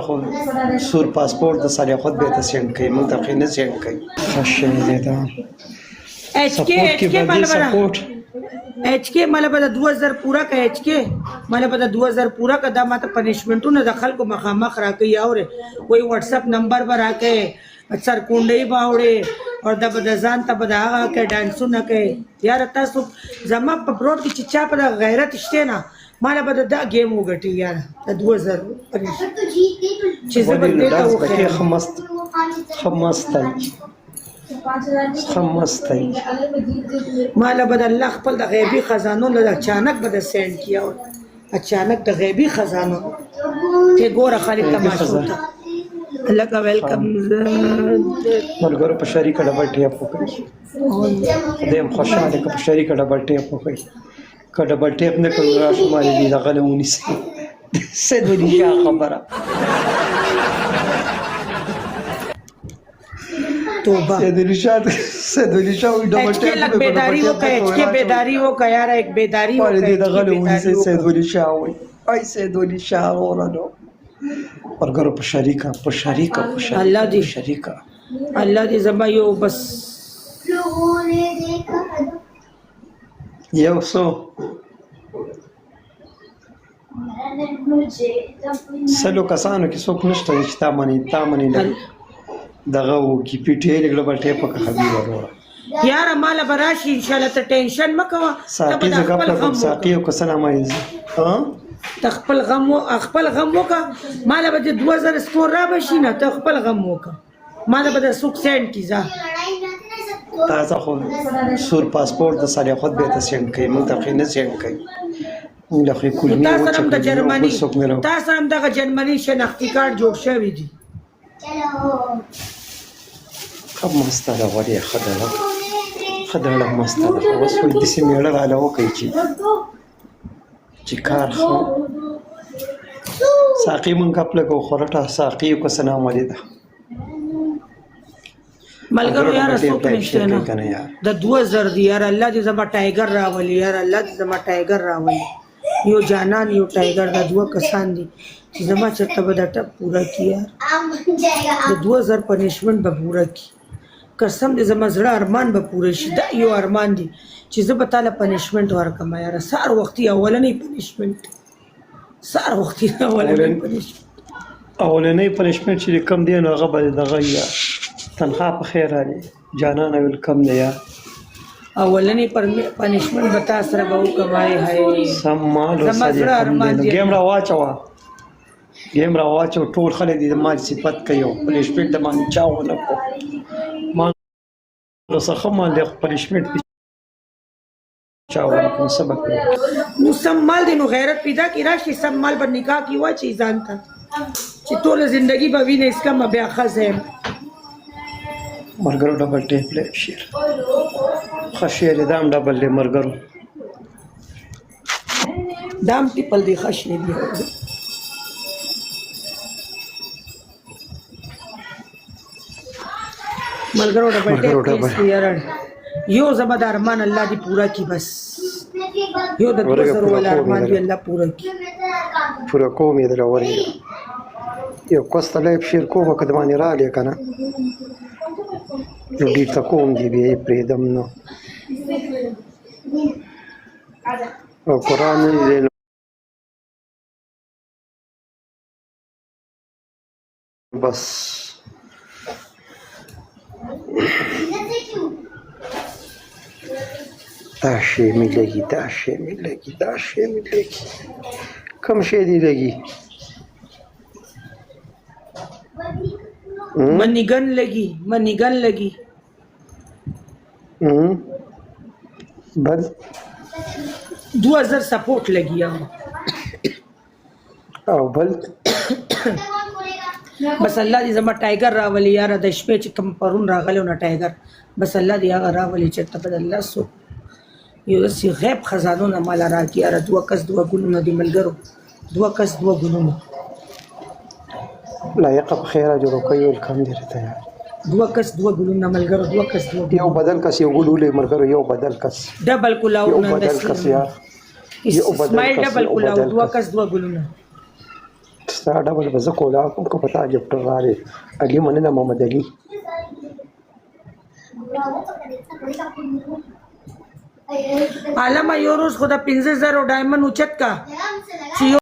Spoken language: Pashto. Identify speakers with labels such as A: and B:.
A: خو سور پاسپورت د سره خود به ته سند کوي موږ ته نه سند کوي خشه دې دا
B: سپورت کې باندې سپورت HK مله به 2000 پورا کا HK مله به 2000 پورا کا دا ماته پنیشمنټونه د خلکو مخامخ راکې اوره کوئی واتس اپ نمبر به راکې اکثر کونډې باوړې او د بدزان ته بداغه کې ډانسونه کوي یار تاسو زما په پروت کې چې چا په غیرت شته نه مالا به دا گیم وګټي یار د 2000 چې زه به دې ته وخه خمستای مالا به الله خپل د غیبی خزانو له اچانک به د سند کیو اچانک د غیبی خزانو ته ګوره خالد تماشا الله کا ویلکم
A: ملګرو په شریک ډبل ټیپ وکړي دیم خوشاله په شریک ډبل ټیپ وکړي که ډبل ټیپ نه کړو راشو مالې دې دغه له ونیسي سید ولي شاه خبره
B: توبه
A: سید ولي شاه ډبل ټیپ
B: بیداری وہ کہ HK بیداری وہ کہ یار ایک بیداری وہ
A: دې دغه له ونیسي سید ولي شاه وای ay سید ولي شاه ورانو ورګرو په شریکا
B: الله دې
A: شریکا
B: الله دې زما یو بس
A: یو سو سلو کسانو کې څوک نشته چې تا منی دغه و کې پی ټی ایل ګلوبل ټیپ کا حبیب وروړه
B: یار مال براشي ان شاء الله ته ټینشن مکوا
A: ساقي زګه ساقي او سلام علیکم ها
B: تخپل غم وکا مال به 2000 سکور را بشي نه تخپل غم وکا مال به سوک سند کیزا
A: تاسو خو سور پاسپورت د سره خود به ته سند کوي موږ ته نه سند کوي موږ له کلمې
B: تاسو هم د جرمني تاسو هم د جرمني شناختی کارت جوړ شوی دی
A: کوم مستاله وړي خدای مستاله اوس وې د سیمېړه غاله وکړي چې کار خو ساقي مونږ خپل کو خورټه ساقي کو سلام علیکم
B: ملګرو یار څوک نشته نه د 2000 دی یار الله دې زما ټایګر راولي یار الله دې زما ټایګر راولي یو جانان یو ټایګر د دوه کسان دي چې زما چرته به دا ټپ پورا کیا د 2000 پنیشمنت به پورا کی قسم دې زما زړه ارمان به پوره شي دا یو ارمان دي چې زه به تعالی پنیشمنت ورکم یار سار وختي اولنې پنیشمنت اولنې پنیشمنت چې کم دی نو هغه به دغه یا تنخواه په خیر راځي جانان ویلکم دی یا اولنې پنیشمنت به تاسو سره به وکمای هاي
A: سم مال سره گیم را واچو ټول خلک دې مال صفت کوي پنیشمنت د مان چاونه کو مان څخه مان د پنیشمنت چاونه کو سبق
B: نو سم مال دې نو غیرت پیدا کی راشي سم مال پر نکاح کی وا چی ځانتا چې ټول زندگی به وینې اسکا ما بیا خزم
A: مرګرو ډبل ټیپ له شیر خشیر دام ډبل له مرګرو
B: دام ټیپل دی خشیر دی مرګرو ډبل ټیپ یار یو زبد ارمان الله دی پورا کی بس یو د 2000 ول ارمان دی الله پورا کی
A: پورا کوم یې دلوري یو کوستله شیر کومه کدمانی را لې کنه نو دې تکوم دی به پریدم نو او قران دې بس داشي ملګي کوم شي دی لګي
B: منیگن لگی
A: بس
B: 2000 سپورٹ لگی
A: او بل
B: بس الله دې زما ټایګر راولي یار د شپې چې کم پرون راغلو نه ټایګر بس الله دې هغه راولي چې ته په الله سو یو سی غیب خزانو نه مال راکی یار دوه کس دوه ګلونه دی ملګرو دوه کس دوه ګلونه
A: لا يقف خير اجر کوي الکم دې ته یار
B: دوه کس دوه ګلونه ملګرو دوه کس دوه
A: یو بدل کس یو ګلولې ملګرو یو بدل کس
B: ډبل کلاو نه
A: بدل کس یار
B: یو بدل ډبل کلاو دوه کس دوه ګلونه
A: سره ډبل به زه کولا کوم که په تا جفټر راغی علي مننه محمد علي
B: علامه یو روز خو د 15000 ډایمنډ اوچت کا چې